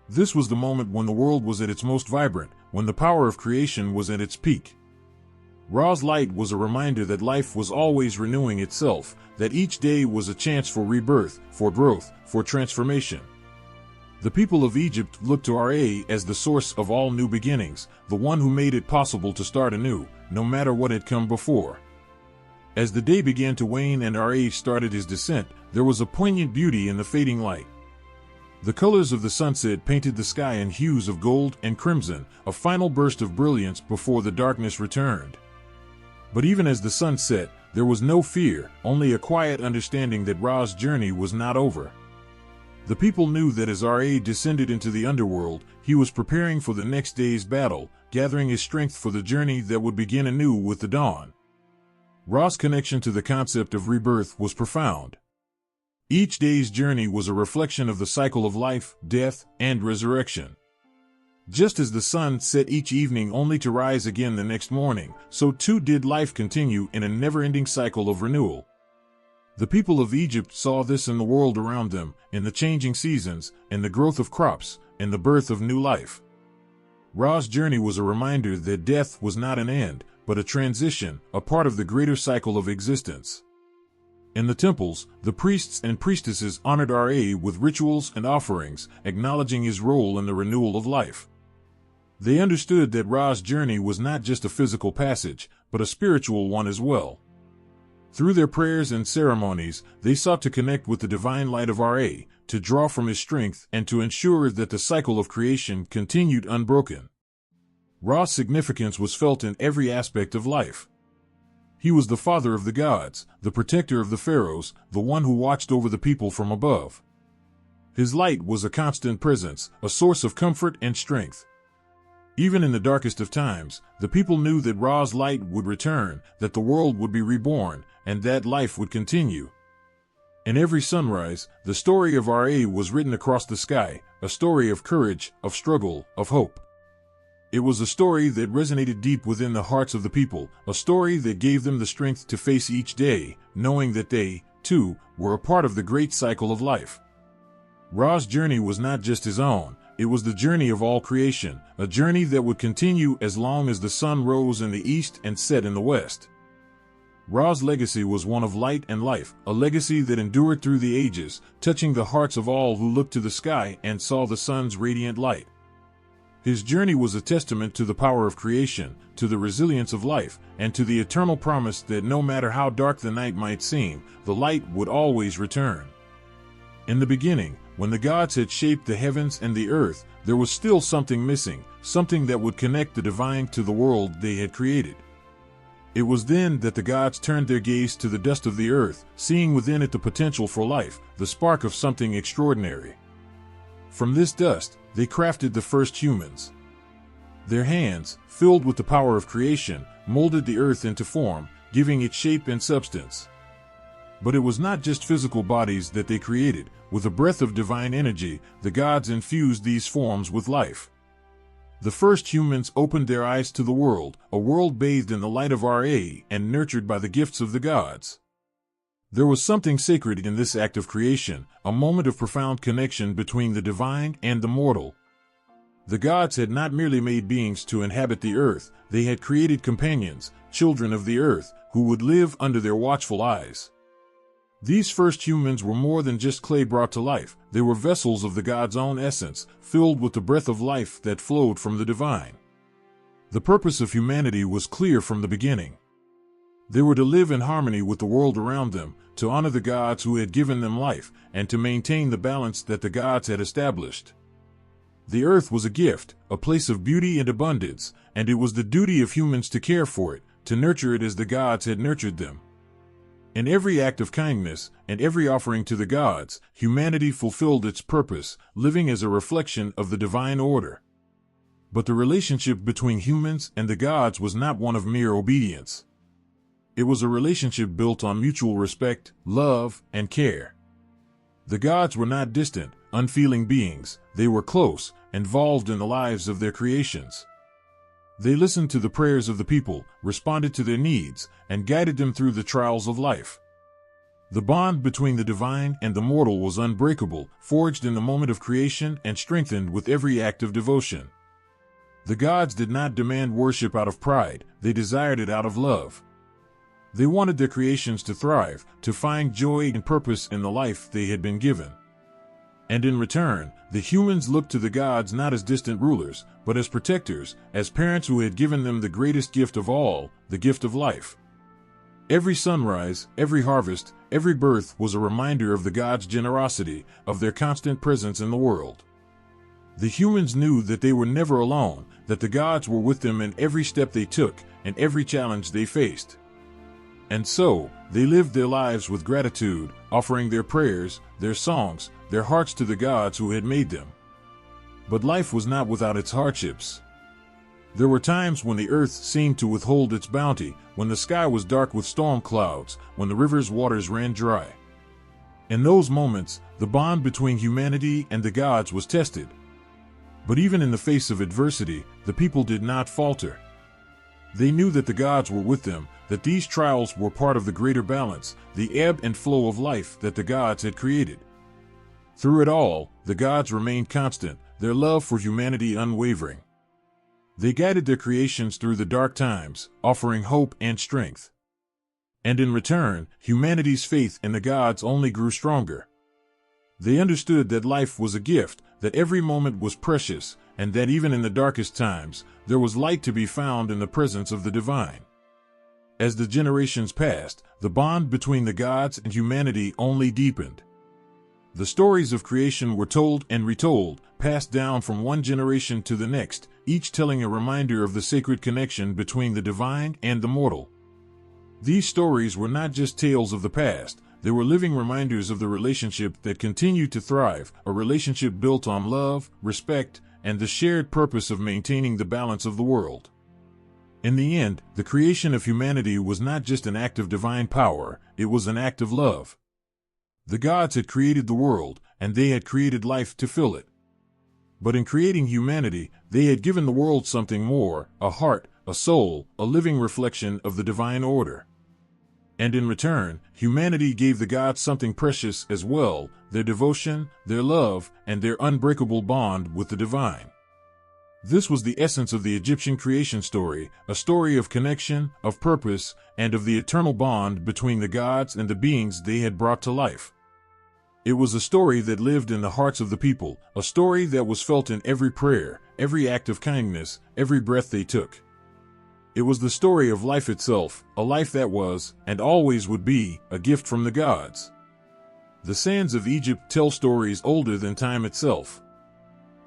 This was the moment when the world was at its most vibrant, when the power of creation was at its peak. Ra's light was a reminder that life was always renewing itself, that each day was a chance for rebirth, for growth, for transformation. The people of Egypt looked to Ra as the source of all new beginnings, the one who made it possible to start anew, no matter what had come before. As the day began to wane and Ra started his descent, there was a poignant beauty in the fading light. The colors of the sunset painted the sky in hues of gold and crimson, a final burst of brilliance before the darkness returned. But even as the sun set, there was no fear, only a quiet understanding that Ra's journey was not over. The people knew that as Ra descended into the underworld, he was preparing for the next day's battle, gathering his strength for the journey that would begin anew with the dawn. Ra's connection to the concept of rebirth was profound. Each day's journey was a reflection of the cycle of life, death, and resurrection. Just as the sun set each evening only to rise again the next morning, so too did life continue in a never-ending cycle of renewal. The people of Egypt saw this in the world around them, in the changing seasons, in the growth of crops, in the birth of new life. Ra's journey was a reminder that death was not an end, but a transition, a part of the greater cycle of existence. In the temples, the priests and priestesses honored Ra with rituals and offerings, acknowledging his role in the renewal of life. They understood that Ra's journey was not just a physical passage, but a spiritual one as well. Through their prayers and ceremonies, they sought to connect with the divine light of Ra, to draw from his strength and to ensure that the cycle of creation continued unbroken. Ra's significance was felt in every aspect of life. He was the father of the gods, the protector of the pharaohs, the one who watched over the people from above. His light was a constant presence, a source of comfort and strength. Even in the darkest of times, the people knew that Ra's light would return, that the world would be reborn, and that life would continue. In every sunrise, the story of Ra was written across the sky, a story of courage, of struggle, of hope. It was a story that resonated deep within the hearts of the people, a story that gave them the strength to face each day, knowing that they, too, were a part of the great cycle of life. Ra's journey was not just his own, it was the journey of all creation, a journey that would continue as long as the sun rose in the east and set in the west. Ra's legacy was one of light and life, a legacy that endured through the ages, touching the hearts of all who looked to the sky and saw the sun's radiant light. His journey was a testament to the power of creation, to the resilience of life, and to the eternal promise that no matter how dark the night might seem, the light would always return. In the beginning, when the gods had shaped the heavens and the earth, there was still something missing, something that would connect the divine to the world they had created. It was then that the gods turned their gaze to the dust of the earth, seeing within it the potential for life, the spark of something extraordinary. From this dust, they crafted the first humans. Their hands, filled with the power of creation, molded the earth into form, giving it shape and substance. But it was not just physical bodies that they created. With a breath of divine energy, the gods infused these forms with life. The first humans opened their eyes to the world, a world bathed in the light of Ra and nurtured by the gifts of the gods. There was something sacred in this act of creation, a moment of profound connection between the divine and the mortal. The gods had not merely made beings to inhabit the earth, they had created companions, children of the earth, who would live under their watchful eyes. These first humans were more than just clay brought to life, they were vessels of the God's own essence, filled with the breath of life that flowed from the divine. The purpose of humanity was clear from the beginning. They were to live in harmony with the world around them, to honor the gods who had given them life, and to maintain the balance that the gods had established. The earth was a gift, a place of beauty and abundance, and it was the duty of humans to care for it, to nurture it as the gods had nurtured them. In every act of kindness, and every offering to the gods, humanity fulfilled its purpose, living as a reflection of the divine order. But the relationship between humans and the gods was not one of mere obedience. It was a relationship built on mutual respect, love, and care. The gods were not distant, unfeeling beings, they were close, involved in the lives of their creations. They listened to the prayers of the people, responded to their needs, and guided them through the trials of life. The bond between the divine and the mortal was unbreakable, forged in the moment of creation and strengthened with every act of devotion. The gods did not demand worship out of pride, they desired it out of love. They wanted their creations to thrive, to find joy and purpose in the life they had been given. And in return, the humans looked to the gods not as distant rulers, but as protectors, as parents who had given them the greatest gift of all, the gift of life. Every sunrise, every harvest, every birth was a reminder of the gods' generosity, of their constant presence in the world. The humans knew that they were never alone, that the gods were with them in every step they took, and every challenge they faced. And so, they lived their lives with gratitude, offering their prayers, their songs, their hearts to the gods who had made them. But life was not without its hardships. There were times when the earth seemed to withhold its bounty, when the sky was dark with storm clouds, when the river's waters ran dry. In those moments, the bond between humanity and the gods was tested. But even in the face of adversity, the people did not falter. They knew that the gods were with them, that these trials were part of the greater balance, the ebb and flow of life that the gods had created. Through it all, the gods remained constant, their love for humanity unwavering. They guided their creations through the dark times, offering hope and strength. And in return, humanity's faith in the gods only grew stronger. They understood that life was a gift, that every moment was precious, and that even in the darkest times, there was light to be found in the presence of the divine. As the generations passed, the bond between the gods and humanity only deepened. The stories of creation were told and retold, passed down from one generation to the next, each telling a reminder of the sacred connection between the divine and the mortal. These stories were not just tales of the past, they were living reminders of the relationship that continued to thrive, a relationship built on love, respect, and the shared purpose of maintaining the balance of the world. In the end, the creation of humanity was not just an act of divine power, it was an act of love. The gods had created the world, and they had created life to fill it. But in creating humanity, they had given the world something more, a heart, a soul, a living reflection of the divine order. And in return, humanity gave the gods something precious as well, their devotion, their love, and their unbreakable bond with the divine. This was the essence of the Egyptian creation story, a story of connection, of purpose, and of the eternal bond between the gods and the beings they had brought to life. It was a story that lived in the hearts of the people, a story that was felt in every prayer, every act of kindness, every breath they took. It was the story of life itself, a life that was, and always would be, a gift from the gods. The sands of Egypt tell stories older than time itself.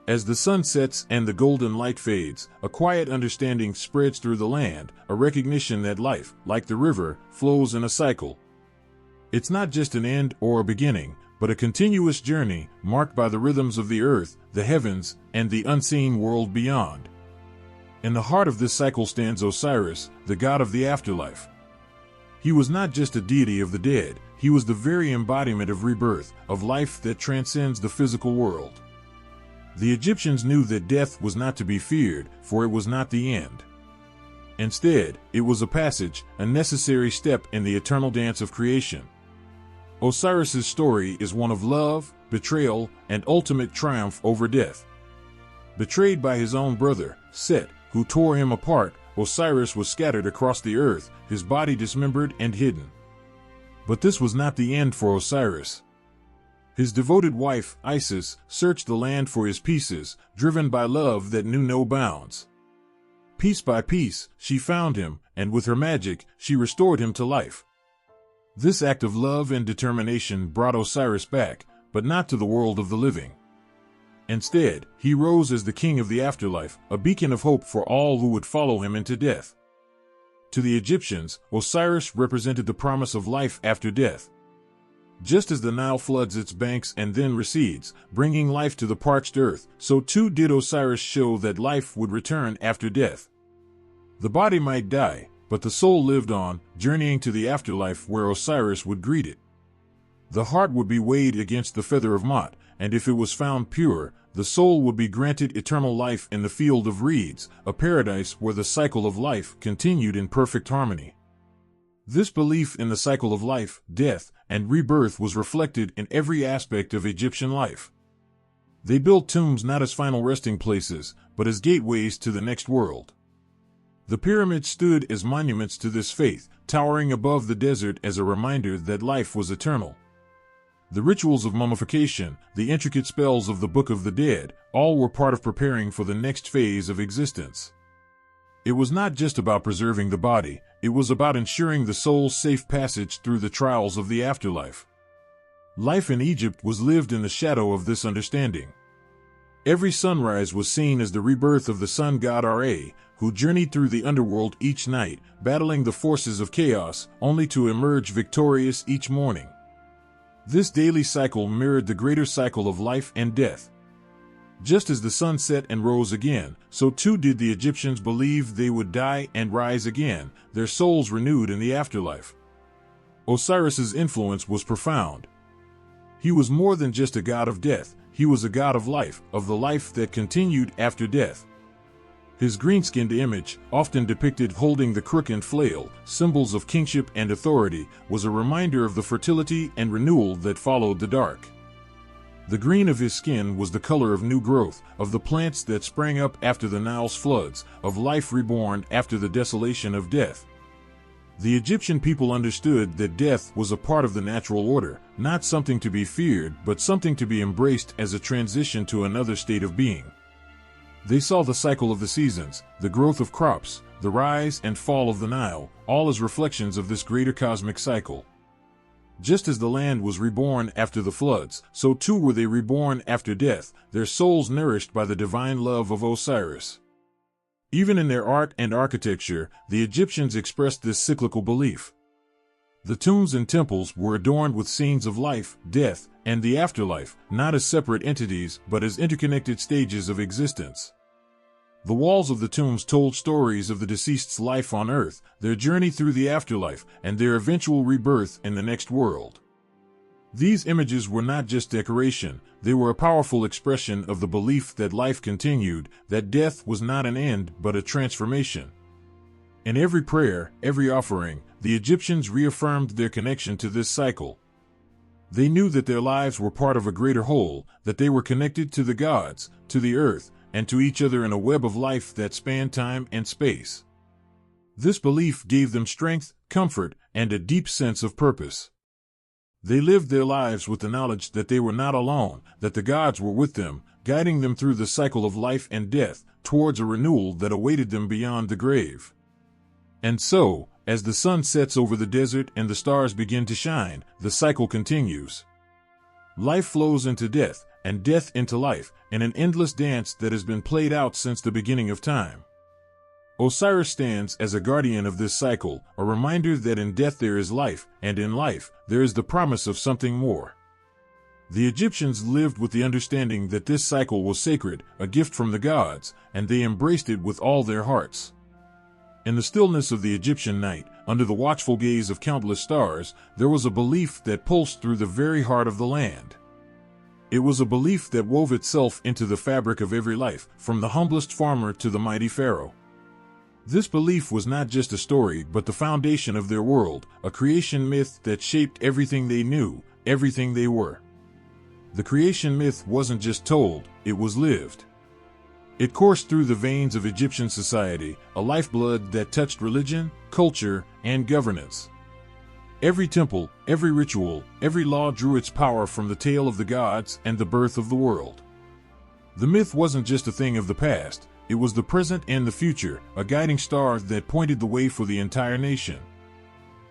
As the sun sets and the golden light fades, a quiet understanding spreads through the land, a recognition that life, like the river, flows in a cycle. It's not just an end or a beginning, but a continuous journey, marked by the rhythms of the earth, the heavens, and the unseen world beyond. In the heart of this cycle stands Osiris, the god of the afterlife. He was not just a deity of the dead, he was the very embodiment of rebirth, of life that transcends the physical world. The Egyptians knew that death was not to be feared, for it was not the end. Instead, it was a passage, a necessary step in the eternal dance of creation. Osiris's story is one of love, betrayal, and ultimate triumph over death. Betrayed by his own brother, Set, who tore him apart, Osiris was scattered across the earth, his body dismembered and hidden. But this was not the end for Osiris. His devoted wife, Isis, searched the land for his pieces, driven by love that knew no bounds. Piece by piece, she found him, and with her magic, she restored him to life. This act of love and determination brought Osiris back, but not to the world of the living. Instead, he rose as the king of the afterlife, a beacon of hope for all who would follow him into death. To the Egyptians, Osiris represented the promise of life after death. Just as the Nile floods its banks and then recedes, bringing life to the parched earth, so too did Osiris show that life would return after death. The body might die, but the soul lived on, journeying to the afterlife where Osiris would greet it. The heart would be weighed against the feather of Mot, and if it was found pure, the soul would be granted eternal life in the field of reeds, a paradise where the cycle of life continued in perfect harmony. This belief in the cycle of life, death, and rebirth was reflected in every aspect of Egyptian life. They built tombs not as final resting places, but as gateways to the next world. The pyramids stood as monuments to this faith, towering above the desert as a reminder that life was eternal. The rituals of mummification, the intricate spells of the Book of the Dead, all were part of preparing for the next phase of existence. It was not just about preserving the body, it was about ensuring the soul's safe passage through the trials of the afterlife. Life in Egypt was lived in the shadow of this understanding. Every sunrise was seen as the rebirth of the sun god Ra, who journeyed through the underworld each night, battling the forces of chaos, only to emerge victorious each morning. This daily cycle mirrored the greater cycle of life and death. Just as the sun set and rose again, so too did the Egyptians believe they would die and rise again, their souls renewed in the afterlife. Osiris's influence was profound. He was more than just a god of death, he was a god of the life that continued after death. His green-skinned image, often depicted holding the crook and flail, symbols of kingship and authority, was a reminder of the fertility and renewal that followed the dark. The green of his skin was the color of new growth, of the plants that sprang up after the Nile's floods, of life reborn after the desolation of death. The Egyptian people understood that death was a part of the natural order, not something to be feared, but something to be embraced as a transition to another state of being. They saw the cycle of the seasons, the growth of crops, the rise and fall of the Nile, all as reflections of this greater cosmic cycle. Just as the land was reborn after the floods, so too were they reborn after death, their souls nourished by the divine love of Osiris. Even in their art and architecture, the Egyptians expressed this cyclical belief. The tombs and temples were adorned with scenes of life, death, and the afterlife, not as separate entities, but as interconnected stages of existence. The walls of the tombs told stories of the deceased's life on earth, their journey through the afterlife, and their eventual rebirth in the next world. These images were not just decoration, they were a powerful expression of the belief that life continued, that death was not an end but a transformation. In every prayer, every offering, the Egyptians reaffirmed their connection to this cycle. They knew that their lives were part of a greater whole, that they were connected to the gods, to the earth, and to each other in a web of life that spanned time and space. This belief gave them strength, comfort, and a deep sense of purpose. They lived their lives with the knowledge that they were not alone, that the gods were with them, guiding them through the cycle of life and death, towards a renewal that awaited them beyond the grave. And so, as the sun sets over the desert and the stars begin to shine, the cycle continues. Life flows into death, and death into life, in an endless dance that has been played out since the beginning of time. Osiris stands as a guardian of this cycle, a reminder that in death there is life, and in life, there is the promise of something more. The Egyptians lived with the understanding that this cycle was sacred, a gift from the gods, and they embraced it with all their hearts. In the stillness of the Egyptian night, under the watchful gaze of countless stars, there was a belief that pulsed through the very heart of the land. It was a belief that wove itself into the fabric of every life, from the humblest farmer to the mighty pharaoh. This belief was not just a story, but the foundation of their world, a creation myth that shaped everything they knew, everything they were. The creation myth wasn't just told, it was lived. It coursed through the veins of Egyptian society, a lifeblood that touched religion, culture, and governance. Every temple, every ritual, every law drew its power from the tale of the gods and the birth of the world. The myth wasn't just a thing of the past, it was the present and the future, a guiding star that pointed the way for the entire nation.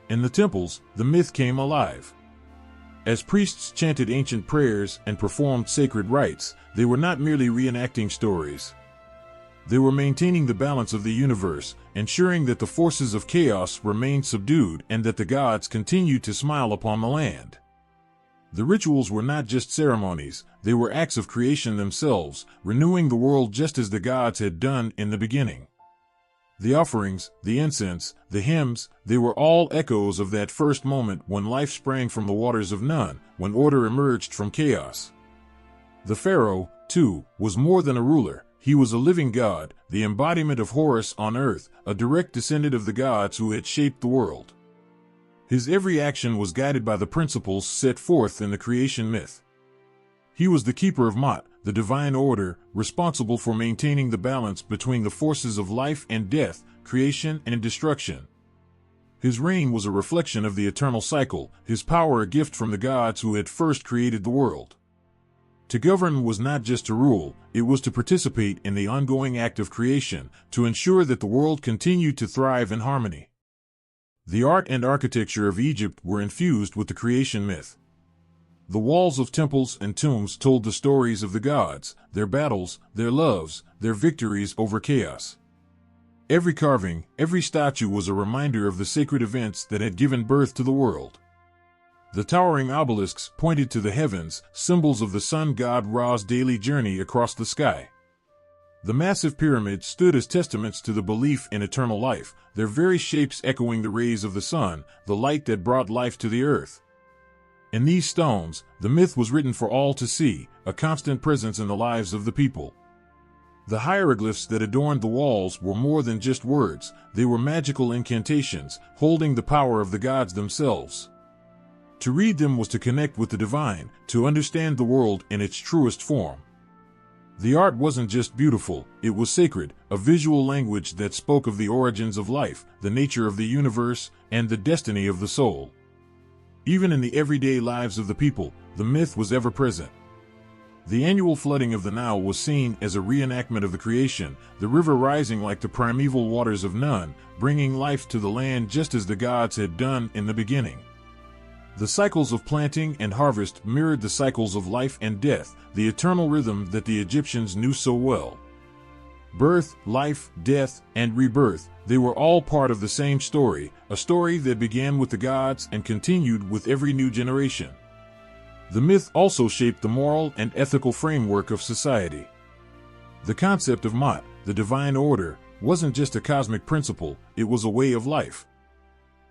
In the temples, the myth came alive. As priests chanted ancient prayers and performed sacred rites, they were not merely reenacting stories. They were maintaining the balance of the universe, ensuring that the forces of chaos remained subdued and that the gods continued to smile upon the land. The rituals were not just ceremonies, they were acts of creation themselves, renewing the world just as the gods had done in the beginning. The offerings, the incense, the hymns, they were all echoes of that first moment when life sprang from the waters of none, when order emerged from chaos. The pharaoh, too, was more than a ruler. He was a living god, the embodiment of Horus on earth, a direct descendant of the gods who had shaped the world. His every action was guided by the principles set forth in the creation myth. He was the keeper of Ma'at, the divine order, responsible for maintaining the balance between the forces of life and death, creation and destruction. His reign was a reflection of the eternal cycle, his power a gift from the gods who had first created the world. To govern was not just to rule, it was to participate in the ongoing act of creation, to ensure that the world continued to thrive in harmony. The art and architecture of Egypt were infused with the creation myth. The walls of temples and tombs told the stories of the gods, their battles, their loves, their victories over chaos. Every carving, every statue was a reminder of the sacred events that had given birth to the world. The towering obelisks pointed to the heavens, symbols of the sun god Ra's daily journey across the sky. The massive pyramids stood as testaments to the belief in eternal life, their very shapes echoing the rays of the sun, the light that brought life to the earth. In these stones, the myth was written for all to see, a constant presence in the lives of the people. The hieroglyphs that adorned the walls were more than just words, they were magical incantations, holding the power of the gods themselves. To read them was to connect with the divine, to understand the world in its truest form. The art wasn't just beautiful, it was sacred, a visual language that spoke of the origins of life, the nature of the universe, and the destiny of the soul. Even in the everyday lives of the people, the myth was ever present. The annual flooding of the Nile was seen as a reenactment of the creation, the river rising like the primeval waters of Nun, bringing life to the land just as the gods had done in the beginning. The cycles of planting and harvest mirrored the cycles of life and death, the eternal rhythm that the Egyptians knew so well. Birth, life, death, and rebirth, they were all part of the same story, a story that began with the gods and continued with every new generation. The myth also shaped the moral and ethical framework of society. The concept of Ma'at, the divine order, wasn't just a cosmic principle, it was a way of life.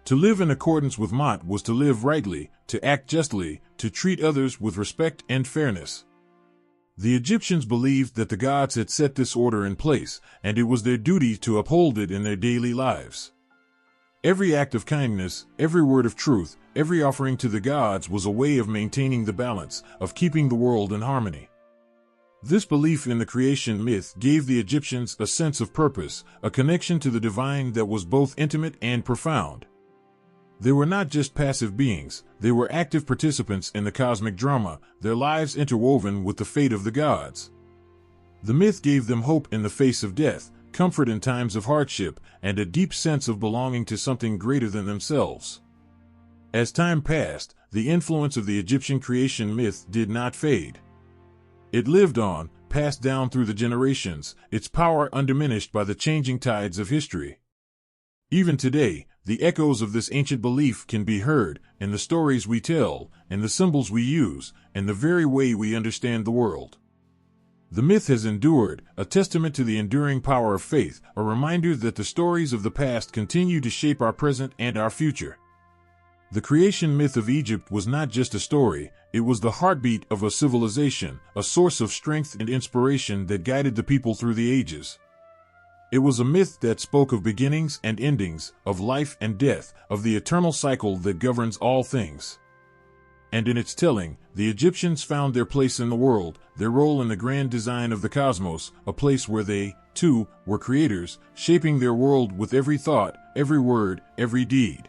To live in accordance with Ma'at was to live rightly, to act justly, to treat others with respect and fairness. The Egyptians believed that the gods had set this order in place, and it was their duty to uphold it in their daily lives. Every act of kindness, every word of truth, every offering to the gods was a way of maintaining the balance, of keeping the world in harmony. This belief in the creation myth gave the Egyptians a sense of purpose, a connection to the divine that was both intimate and profound. They were not just passive beings, they were active participants in the cosmic drama, their lives interwoven with the fate of the gods. The myth gave them hope in the face of death, comfort in times of hardship, and a deep sense of belonging to something greater than themselves. As time passed, the influence of the Egyptian creation myth did not fade. It lived on, passed down through the generations, its power undiminished by the changing tides of history. Even today, the echoes of this ancient belief can be heard in the stories we tell, in the symbols we use, in the very way we understand the world. The myth has endured, a testament to the enduring power of faith, a reminder that the stories of the past continue to shape our present and our future. The creation myth of Egypt was not just a story, it was the heartbeat of a civilization, a source of strength and inspiration that guided the people through the ages. It was a myth that spoke of beginnings and endings, of life and death, of the eternal cycle that governs all things. And in its telling, the Egyptians found their place in the world, their role in the grand design of the cosmos, a place where they, too, were creators, shaping their world with every thought, every word, every deed.